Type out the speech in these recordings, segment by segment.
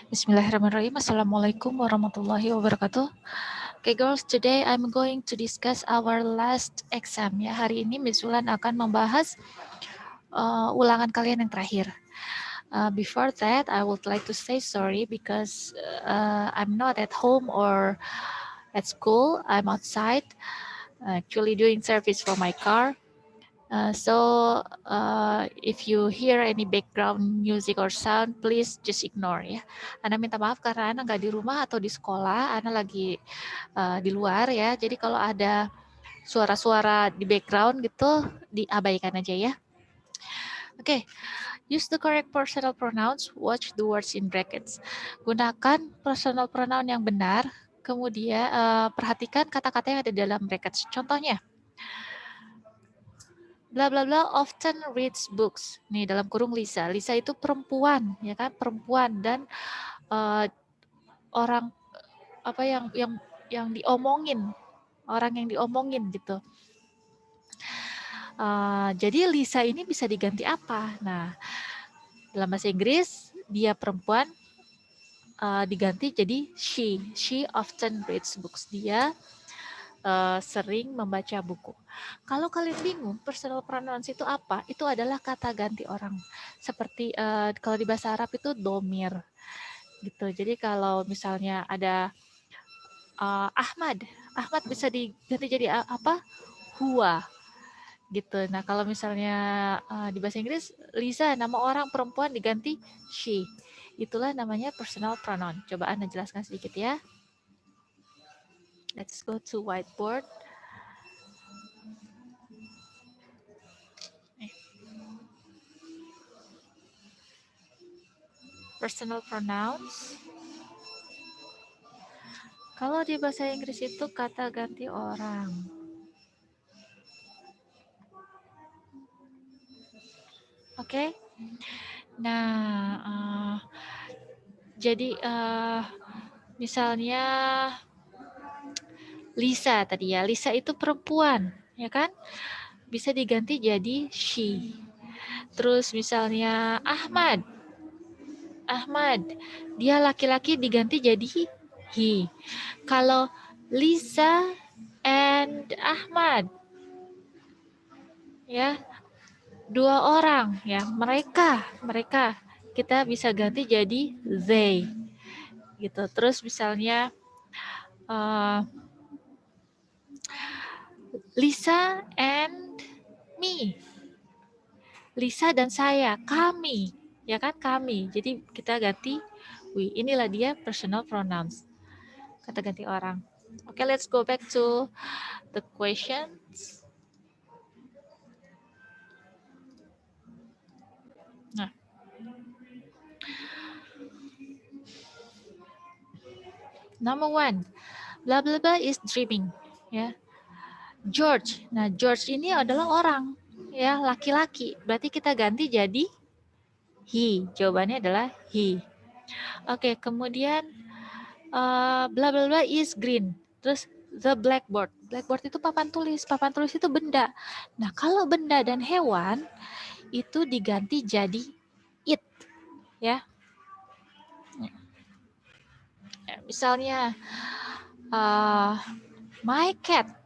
Bismillahirrahmanirrahim. Assalamualaikum warahmatullahi wabarakatuh. Okay girls, today I'm going to discuss our last exam ya. Hari ini Miss Ulan akan membahas ulangan kalian yang terakhir. Before that, I would like to say sorry because I'm not at home or at school. I'm outside, actually doing service for my car. So if you hear any background music or sound, please just ignore ya. Ana minta maaf karena Ana nggak di rumah atau di sekolah, Ana lagi di luar ya. Jadi kalau ada suara-suara di background gitu, diabaikan aja ya. Oke, use the correct personal pronouns, watch the words in brackets. Gunakan personal pronoun yang benar, kemudian perhatikan kata-kata yang ada dalam brackets. Contohnya, bla bla bla often reads books. Nih dalam kurung Lisa. Lisa itu perempuan, ya kan? Perempuan dan orang apa yang diomongin, orang yang diomongin gitu. Jadi Lisa ini bisa diganti apa? Nah, dalam bahasa Inggris dia perempuan diganti jadi she. She often reads books. Dia sering membaca buku. Kalau kalian bingung personal pronouns itu apa, itu adalah kata ganti orang. Seperti kalau di bahasa Arab itu domir, gitu. Jadi kalau misalnya ada Ahmad, Ahmad bisa diganti jadi apa? Huwa, gitu. Nah kalau misalnya di bahasa Inggris, Lisa nama orang perempuan diganti she. Itulah namanya personal pronoun. Coba Anda jelaskan sedikit ya. Let's go to whiteboard. Personal pronouns. Kalau di bahasa Inggris itu kata ganti orang. Oke. Nah, jadi misalnya Lisa tadi ya. Lisa itu perempuan, ya kan? Bisa diganti jadi she. Terus misalnya Ahmad. Ahmad, dia laki-laki diganti jadi he. Kalau Lisa and Ahmad, ya, dua orang, ya, mereka kita bisa ganti jadi they, gitu. Terus misalnya Lisa and me, Lisa dan saya, kami, ya kan, kami. Jadi kita ganti we. Inilah dia personal pronouns, kata ganti orang. Oke, let's go back to the questions. Nah, number one, blah blah blah is dreaming, ya. George, nah George ini adalah orang, ya, laki-laki. Berarti kita ganti jadi he. Jawabannya adalah he. Oke, kemudian blah blah blah is green. Terus the blackboard. Blackboard itu papan tulis. Papan tulis itu benda. Nah, kalau benda dan hewan itu diganti jadi it, ya. Misalnya my cat.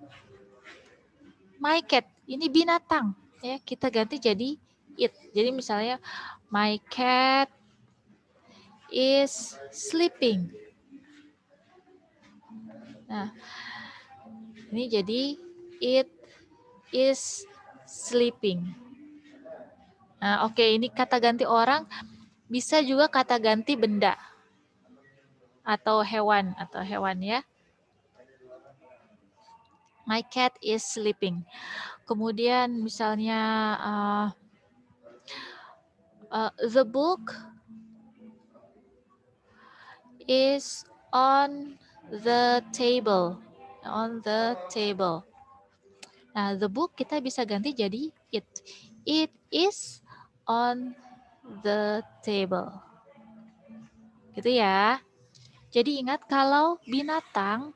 My cat ini binatang, ya. Kita ganti jadi it. Jadi misalnya my cat is sleeping. Nah, ini jadi it is sleeping. Nah, oke, ini kata ganti orang, bisa juga kata ganti benda atau hewan ya. My cat is sleeping. Kemudian misalnya the book is on the table. On the table. Nah, the book kita bisa ganti jadi it. It is on the table. Gitu ya. Jadi ingat kalau binatang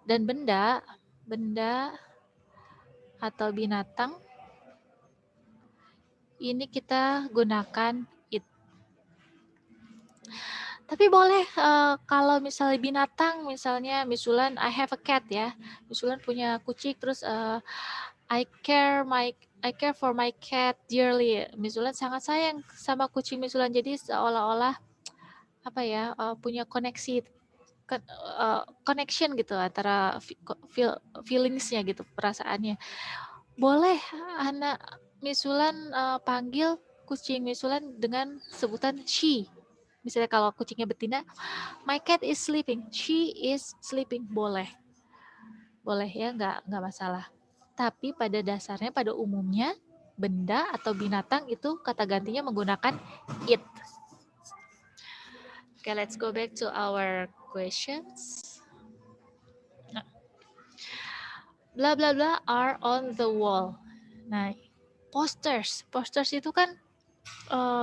dan benda atau binatang ini kita gunakan it. Tapi boleh kalau misalnya binatang, misalnya Misulan I have a cat ya. Misulan punya kucing, terus I care for my cat dearly. Misulan sangat sayang sama kucing Misulan. Jadi seolah-olah apa ya, punya koneksi connection gitu antara feelingsnya gitu, perasaannya. Boleh anak Misulan panggil kucing Misulan dengan sebutan she. Misalnya kalau kucingnya betina, my cat is sleeping, she is sleeping, boleh ya, nggak masalah. Tapi pada dasarnya, pada umumnya, benda atau binatang itu kata gantinya menggunakan it. Okay, let's go back to our questions. Nah, bla bla bla are on the wall. Nah, posters itu kan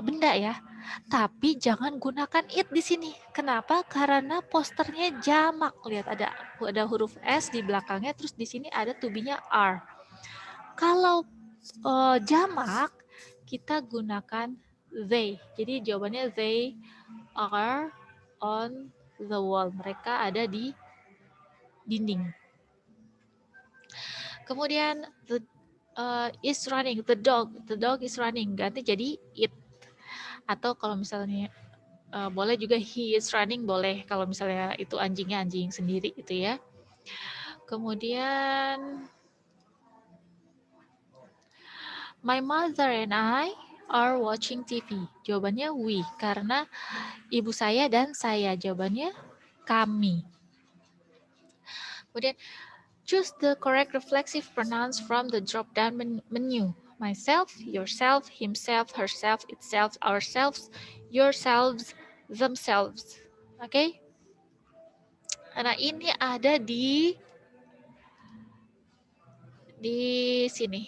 benda ya. Tapi jangan gunakan it di sini. Kenapa? Karena posternya jamak. Lihat ada huruf S di belakangnya, terus di sini ada tubinya R. Kalau jamak, kita gunakan they. Jadi jawabannya they are on the wall. Mereka ada di dinding. Kemudian the is running. The dog is running. Ganti jadi it. Atau kalau misalnya boleh juga he is running, boleh kalau misalnya itu anjingnya anjing sendiri itu ya. Kemudian my mother and I are watching TV. Jawabannya we, karena ibu saya dan saya. Jawabannya kami. Kemudian choose the correct reflexive pronouns from the drop-down menu. Myself, yourself, himself, herself, itself, ourselves, yourselves, themselves. Oke? Okay? Nah, ini ada di sini.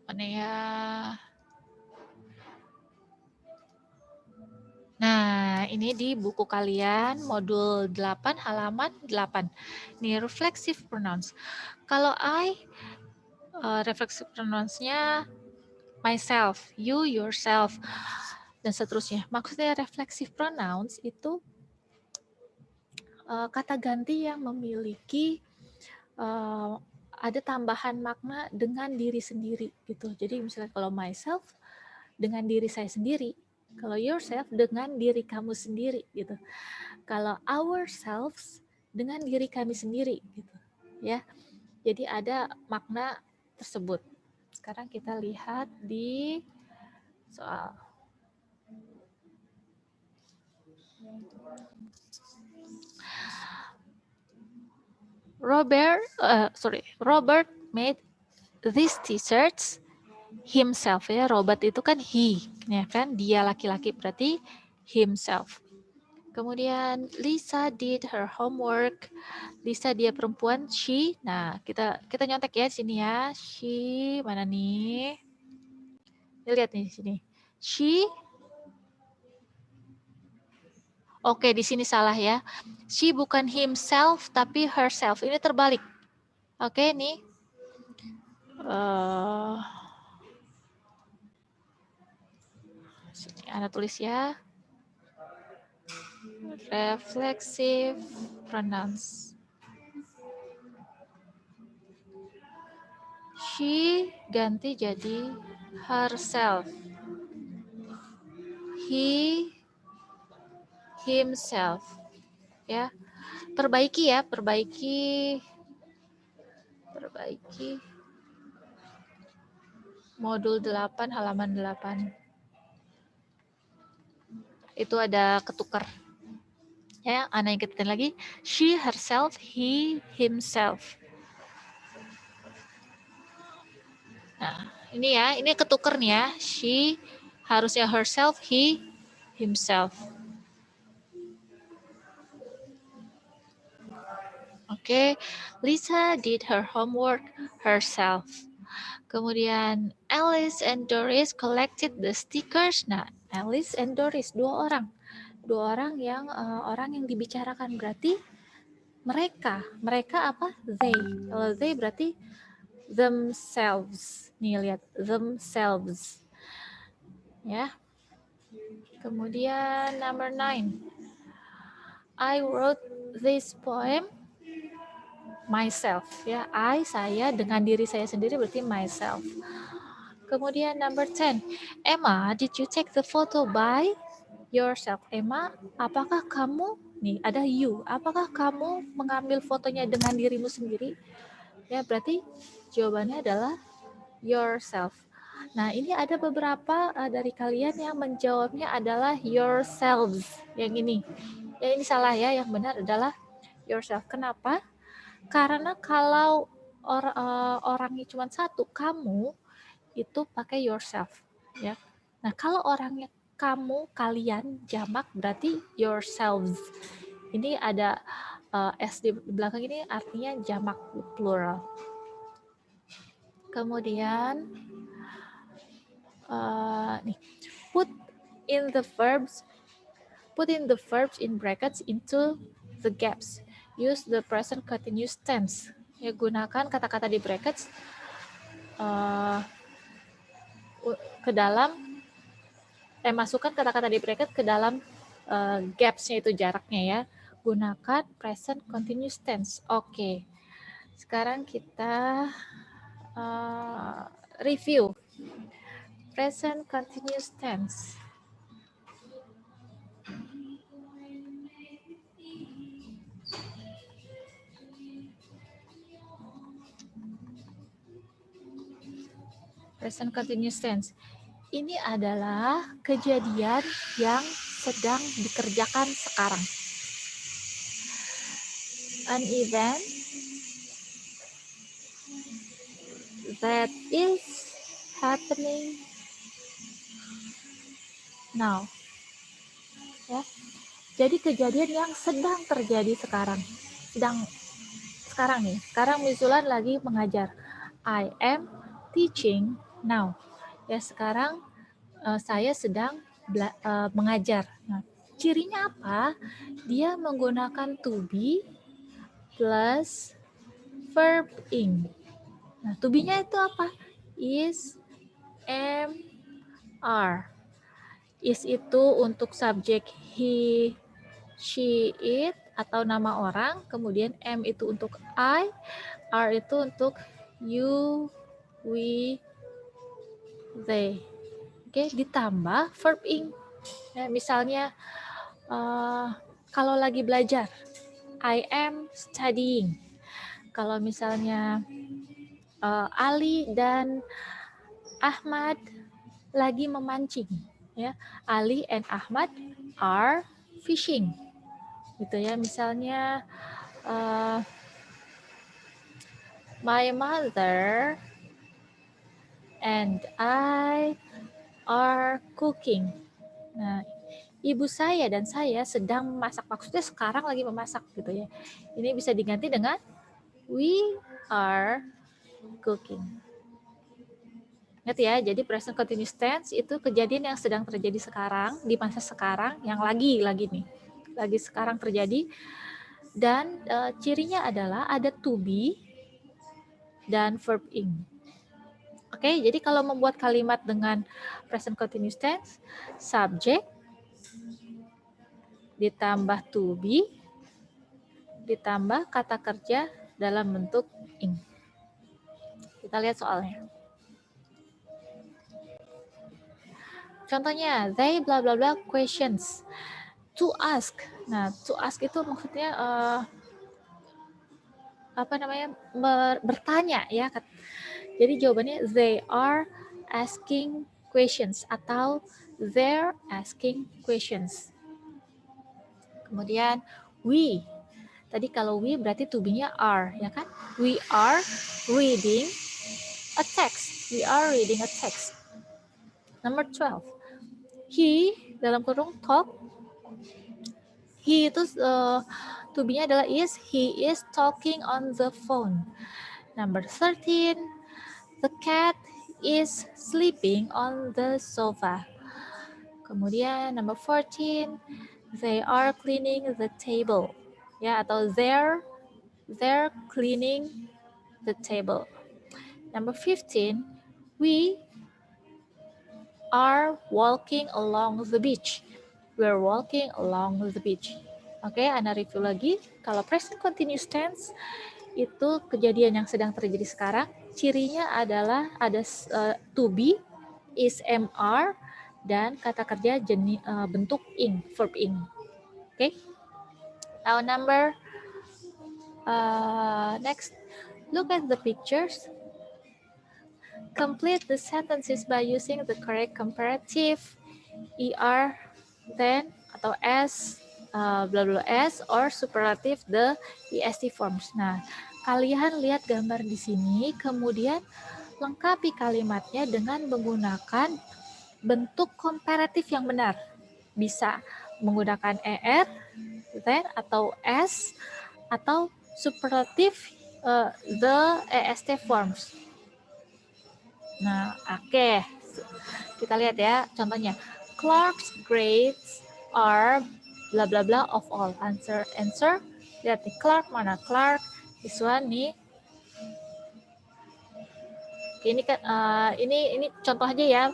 Mana ya? Nah, ini di buku kalian modul 8 halaman 8. Ini reflexive pronouns. Kalau I reflexive pronouns-nya myself, you, yourself, dan seterusnya. Maksudnya reflexive pronouns itu kata ganti yang memiliki ada tambahan makna dengan diri sendiri gitu. Jadi misalnya kalau myself dengan diri saya sendiri, kalau yourself dengan diri kamu sendiri gitu. Kalau ourselves dengan diri kami sendiri gitu. Ya. Jadi ada makna tersebut. Sekarang kita lihat di soal. Robert made these t-shirts himself ya. Robert itu kan he, ya kan? Dia laki-laki berarti himself. Kemudian Lisa did her homework. Lisa dia perempuan, she. Nah, kita nyontek ya di sini ya. She mana nih? Lihat nih di sini. She. Oke, di sini salah ya. She bukan himself tapi herself. Ini terbalik. Oke, nih. Sini Ana tulis ya. Reflexive pronouns. She ganti jadi herself. He, himself. Ya. Perbaiki ya, perbaiki modul 8 halaman 8. Itu ada ketukar. Ya, Ana ingetin lagi. She, herself, he, himself. Nah, ini ya, ini ketukar nih ya. She harusnya herself, he, himself. Oke, Lisa did her homework herself. Kemudian Alice and Doris collected the stickers. Nah, Alice and Doris, dua orang yang dibicarakan, berarti mereka apa? They. Kalau they berarti themselves. Nih lihat, themselves. Ya. Kemudian number 9. I wrote this poem myself. Ya, saya dengan diri saya sendiri berarti myself. Kemudian number 10. Emma, did you take the photo by yourself? Emma, apakah kamu, nih ada you, apakah kamu mengambil fotonya dengan dirimu sendiri? Ya, berarti jawabannya adalah yourself. Nah, ini ada beberapa dari kalian yang menjawabnya adalah yourselves. Yang ini. Ya, ini salah ya. Yang benar adalah yourself. Kenapa? Karena kalau orangnya cuma satu, kamu itu pakai yourself, ya. Nah, kalau orangnya kamu, kalian, jamak berarti yourselves. Ini ada s di belakang ini artinya jamak plural. Kemudian nih, put in the verbs in brackets into the gaps. Use the present continuous tense. Ya, gunakan kata-kata di brackets ke dalam masukkan kata-kata di bracket ke dalam gaps-nya itu jaraknya ya. Gunakan present continuous tense. Oke. Sekarang kita review present continuous tense. Present continuous tense. Ini adalah kejadian yang sedang dikerjakan sekarang. An event that is happening now. Ya. Jadi kejadian yang sedang terjadi sekarang. Sekarang nih. Sekarang Mizulan lagi mengajar. I am teaching now. Ya, sekarang saya sedang mengajar. Nah, cirinya apa? Dia menggunakan to be plus verb ing. Nah, to be-nya itu apa? Is, am, are. Is itu untuk subjek he, she, it, atau nama orang. Kemudian am itu untuk I, are itu untuk you, we, they. Oke, ditambah verb ing. Ya, misalnya kalau lagi belajar, I am studying. Kalau misalnya Ali dan Ahmad lagi memancing, ya. Ali and Ahmad are fishing. Gitu ya, misalnya my mother and I are cooking. Nah, ibu saya dan saya sedang memasak. Maksudnya sekarang lagi memasak gitu ya. Ini bisa diganti dengan we are cooking. Ingat ya, jadi present continuous tense itu kejadian yang sedang terjadi sekarang, di masa sekarang, yang lagi nih. Lagi sekarang terjadi. Dan cirinya adalah ada to be dan verb ing. Oke, jadi kalau membuat kalimat dengan present continuous tense, subject ditambah to be ditambah kata kerja dalam bentuk ing. Kita lihat soalnya. Contohnya, they bla bla bla questions. To ask. Nah, to ask itu maksudnya bertanya ya. Jadi jawabannya they are asking questions atau they're asking questions. Kemudian we. Tadi kalau we berarti to be-nya are, ya kan? We are reading a text. We are reading a text. Number 12. He dalam kurung talk. He itu to be-nya adalah is. He is talking on the phone. Number 13. The cat is sleeping on the sofa. Kemudian number 14. They are cleaning the table. Ya, atau they're cleaning the table. Number 15. We are walking along the beach. We're walking along the beach. Oke, Ana review lagi. Kalau present continuous tense itu kejadian yang sedang terjadi sekarang. Cirinya adalah ada to be, is, am, are, dan kata kerja bentuk ing, verb ing. Oke. Now next, look at the pictures. Complete the sentences by using the correct comparative, er, then, atau as, bla bla s, or superlative the est forms. Nah, kalian lihat gambar di sini, kemudian lengkapi kalimatnya dengan menggunakan bentuk komparatif yang benar. Bisa menggunakan er, then, atau s, atau superlative the est forms. Nah, oke. Kita lihat ya contohnya. Clark's grades are bla bla bla of all. Answer. Lihat nih, Clark mana? Clark, this one nih. Ini kan ini contoh aja ya.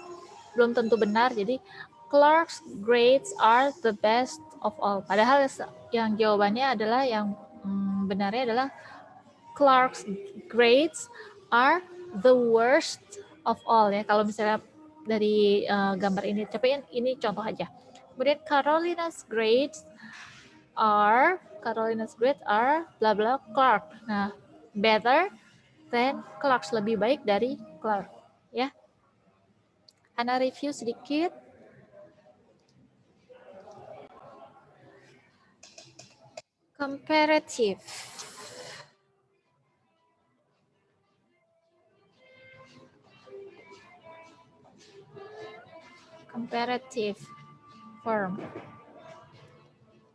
Belum tentu benar. Jadi Clark's grades are the best of all. Padahal yang jawabannya adalah yang benarnya adalah Clark's grades are the worst of all ya. Kalau misalnya dari gambar ini, tapi ini contoh aja. Kemudian Carolina's grades are bla bla Clark. Nah, better than Clark's, lebih baik dari Clark ya. Ana review sedikit. Comparative. Comparative form.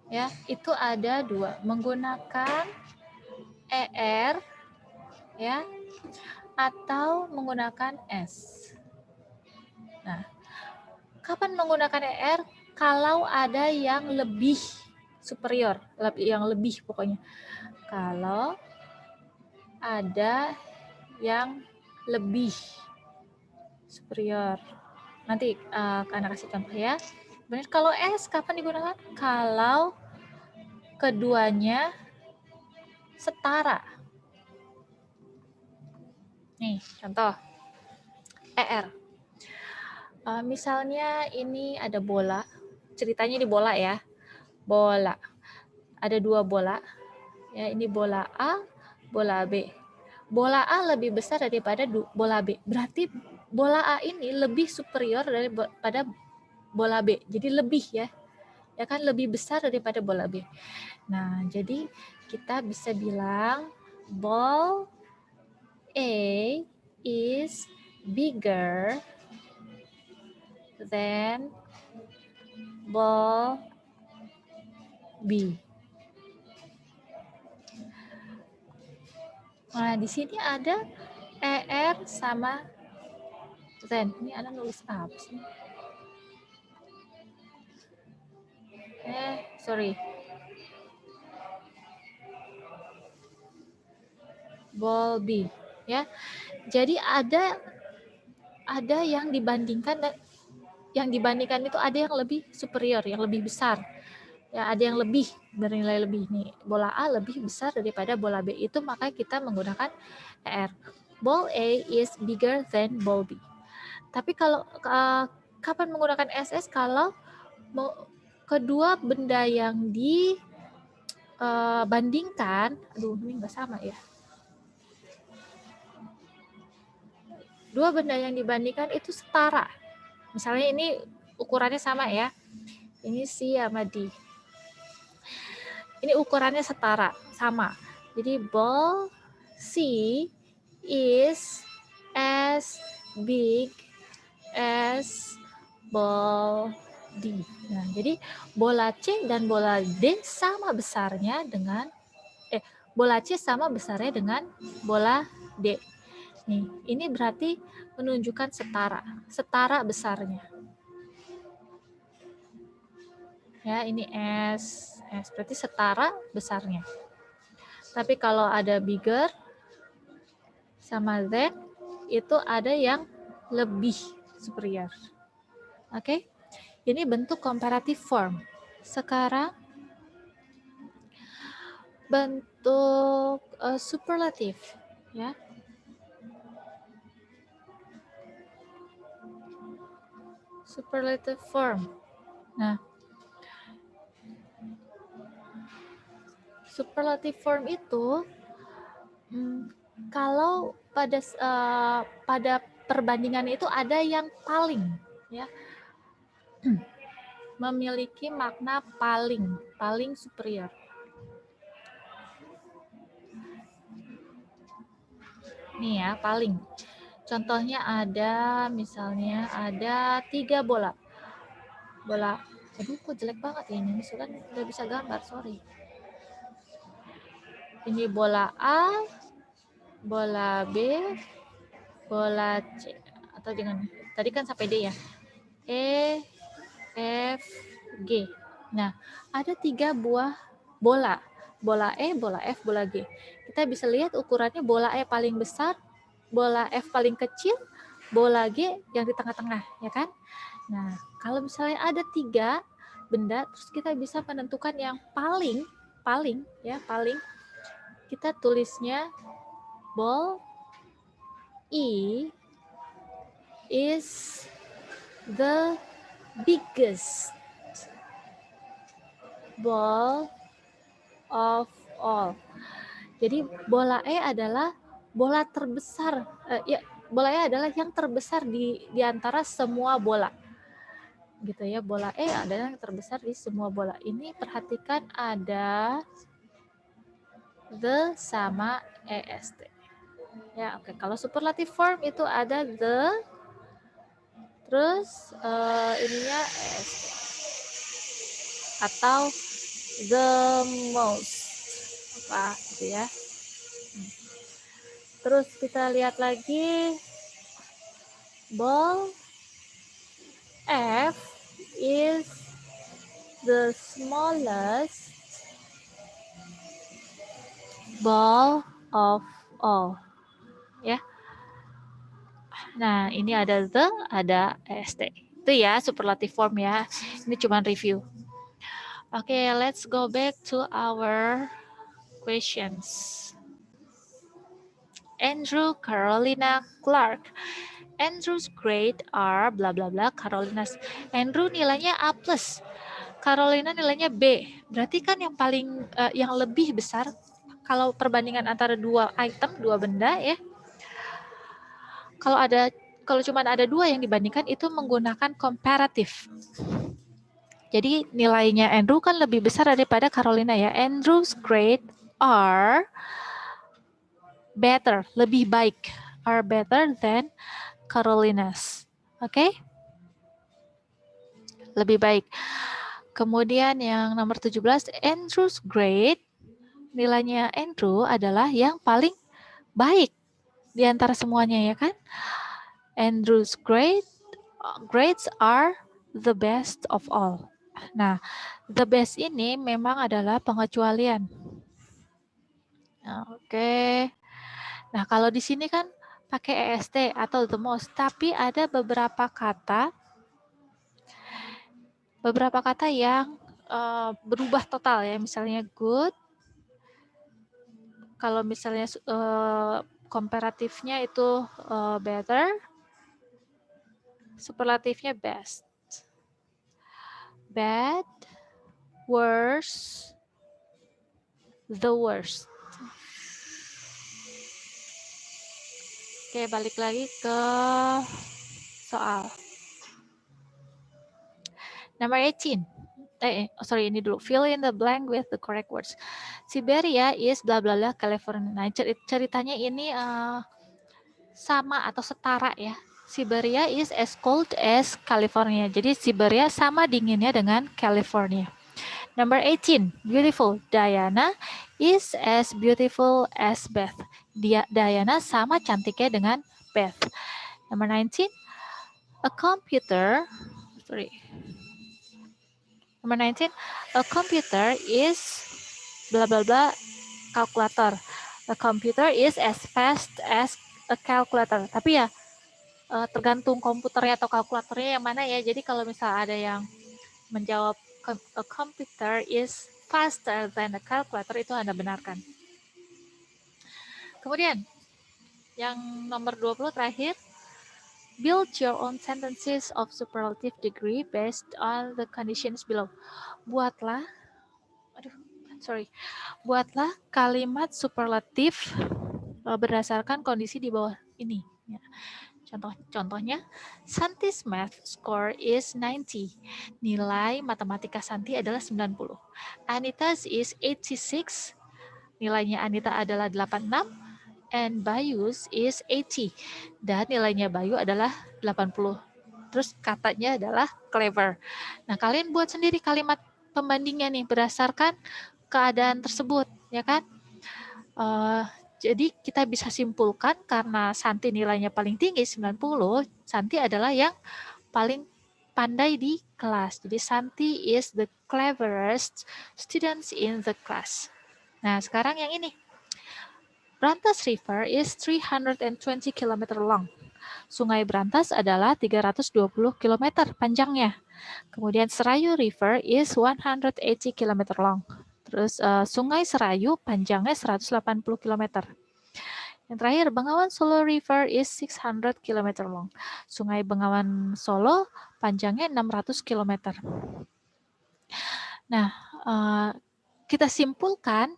Ya, itu ada dua, menggunakan er ya atau menggunakan s. Nah, kapan menggunakan er? Kalau ada yang lebih superior, yang lebih pokoknya. Kalau ada yang lebih superior. Nanti Ana kasih contoh ya. Benar, kalau s kapan digunakan? Kalau keduanya setara. Nih, contoh. Er. Misalnya ini ada bola. Ceritanya di bola ya. Bola. Ada dua bola. Ya, ini bola A, bola B. Bola A lebih besar daripada bola B. Berarti bola A ini lebih superior daripada bola B. Jadi lebih ya. Ya kan, lebih besar daripada bola B. Nah, jadi kita bisa bilang ball A is bigger than ball B. Nah, di sini ada er sama then. Ini Ana nulis apa sih? Sorry. Ball B, ya. Jadi ada yang dibandingkan, dan yang dibandingkan itu ada yang lebih superior, yang lebih besar. Ya, ada yang lebih bernilai lebih nih. Bola A lebih besar daripada bola B. Itu maka kita menggunakan er. Ball A is bigger than ball B. Tapi kalau kapan menggunakan SS? Kalau kedua benda yang dibandingkan, ini nggak sama ya. Dua benda yang dibandingkan itu setara. Misalnya ini ukurannya sama ya. Ini C sama D. Ini ukurannya setara, sama. Jadi ball C is as big as ball D. Nah, jadi bola C dan bola D sama besarnya dengan bola C sama besarnya dengan bola D. Nih, ini berarti menunjukkan setara besarnya. Ya, ini S berarti setara besarnya. Tapi kalau ada bigger sama Z, itu ada yang lebih superior. Oke. Ini bentuk comparative form. Sekarang bentuk superlative, ya. Superlative form. Nah, superlative form itu kalau pada perbandingan itu ada yang paling, ya, memiliki makna paling superior. Nih ya, paling. Contohnya ada, misalnya ada 3 bola. Aduh, kok jelek banget ya ini. Misalnya nggak bisa gambar, sorry. Ini bola A, bola B, bola C. Atau jangan, tadi kan sampai D ya. E, F, G. Nah, ada 3 buah bola. Bola E, bola F, bola G. Kita bisa lihat ukurannya bola E paling besar, bola F paling kecil, bola G yang di tengah-tengah, ya kan? Nah, kalau misalnya ada 3 benda, terus kita bisa menentukan yang paling, kita tulisnya ball E is the biggest ball of all. Jadi bola E adalah bola terbesar, bola E adalah yang terbesar di antara semua bola. Gitu ya, bola E adalah yang terbesar di semua bola. Ini perhatikan ada the sama est. Ya, oke. Kalau superlative form itu ada the, terus ininya est atau the most, apa gitu ya. Terus kita lihat lagi ball F is the smallest ball of all, ya. Nah, ini ada the, ada est. Itu ya superlative form ya. Ini cuma review. Oke, let's go back to our questions. Andrew, Carolina, Clark. Andrew's grade are bla bla bla. Carolina's. Andrew nilainya A+. Carolina nilainya B. Berarti kan yang paling yang lebih besar kalau perbandingan antara dua item, dua benda ya. Kalau cuma ada 2 yang dibandingkan itu menggunakan comparative. Jadi nilainya Andrew kan lebih besar daripada Carolina ya. Andrew's grade are better, lebih baik. Are better than Carolina's. Oke? Lebih baik. Kemudian yang nomor 17, Andrew's grade, nilainya Andrew adalah yang paling baik di antara semuanya ya kan? Andrew's grades are the best of all. Nah, the best ini memang adalah pengecualian. Oke. Nah, kalau di sini kan pakai est atau the most, tapi ada beberapa kata yang berubah total ya, misalnya good. Kalau misalnya komparatifnya itu better, superlatifnya best. Bad, worse, the worst. Oke, balik lagi ke soal. Number 18. Sorry, ini dulu. Fill in the blank with the correct words. Siberia is bla bla bla California. Nah, ceritanya ini sama atau setara ya. Siberia is as cold as California. Jadi Siberia sama dinginnya dengan California. Number 18, beautiful. Diana is as beautiful as Beth. Diana sama cantiknya dengan Beth. Number 19, a computer, Number 19, a computer is bla bla bla calculator. A computer is as fast as a calculator. Tapi ya tergantung komputernya atau kalkulatornya yang mana ya. Jadi kalau misalnya ada yang menjawab a computer is faster than a calculator, itu Anda benarkan. Kemudian yang nomor 20 terakhir, build your own sentences of superlative degree based on the conditions below. Buatlah kalimat superlatif berdasarkan kondisi di bawah ini. Ya. Contohnya, Santi's math score is 90. Nilai matematika Santi adalah 90. Anita's is 86. Nilainya Anita adalah 86. And Bayu's is 80. Dan nilainya Bayu adalah 80. Terus katanya adalah clever. Nah, kalian buat sendiri kalimat pembandingnya nih berdasarkan keadaan tersebut, ya kan? Jadi kita bisa simpulkan karena Santi nilainya paling tinggi 90, Santi adalah yang paling pandai di kelas. Jadi Santi is the cleverest students in the class. Nah, sekarang yang ini. Brantas River is 320 km long. Sungai Brantas adalah 320 km panjangnya. Kemudian Serayu River is 180 km long. Terus Sungai Serayu panjangnya 180 km. Yang terakhir, Bengawan Solo River is 600 km long. Sungai Bengawan Solo panjangnya 600 km. Nah, kita simpulkan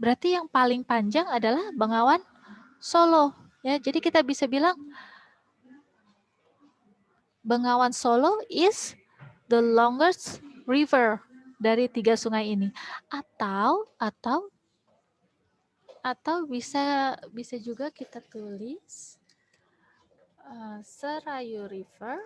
berarti yang paling panjang adalah Bengawan Solo. Ya, jadi kita bisa bilang Bengawan Solo is the longest river dari 3 sungai ini. Atau bisa juga kita tulis Serayu River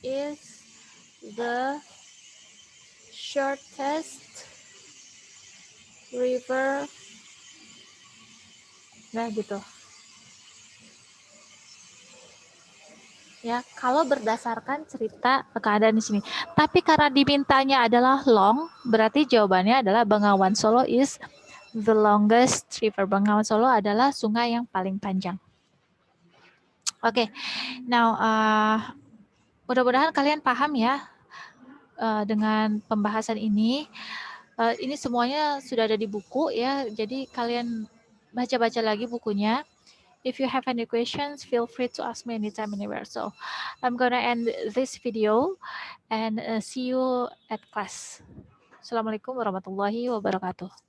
is the shortest river. Nah, gitu. Ya, kalau berdasarkan cerita keadaan di sini. Tapi karena dimintanya adalah long, berarti jawabannya adalah Bengawan Solo is the longest river. Bengawan Solo adalah sungai yang paling panjang. Oke, now mudah-mudahan kalian paham ya dengan pembahasan ini. Ini semuanya sudah ada di buku ya, jadi kalian baca-baca lagi bukunya. If you have any questions, feel free to ask me anytime, anywhere. So, I'm gonna end this video and see you at class. Assalamualaikum warahmatullahi wabarakatuh.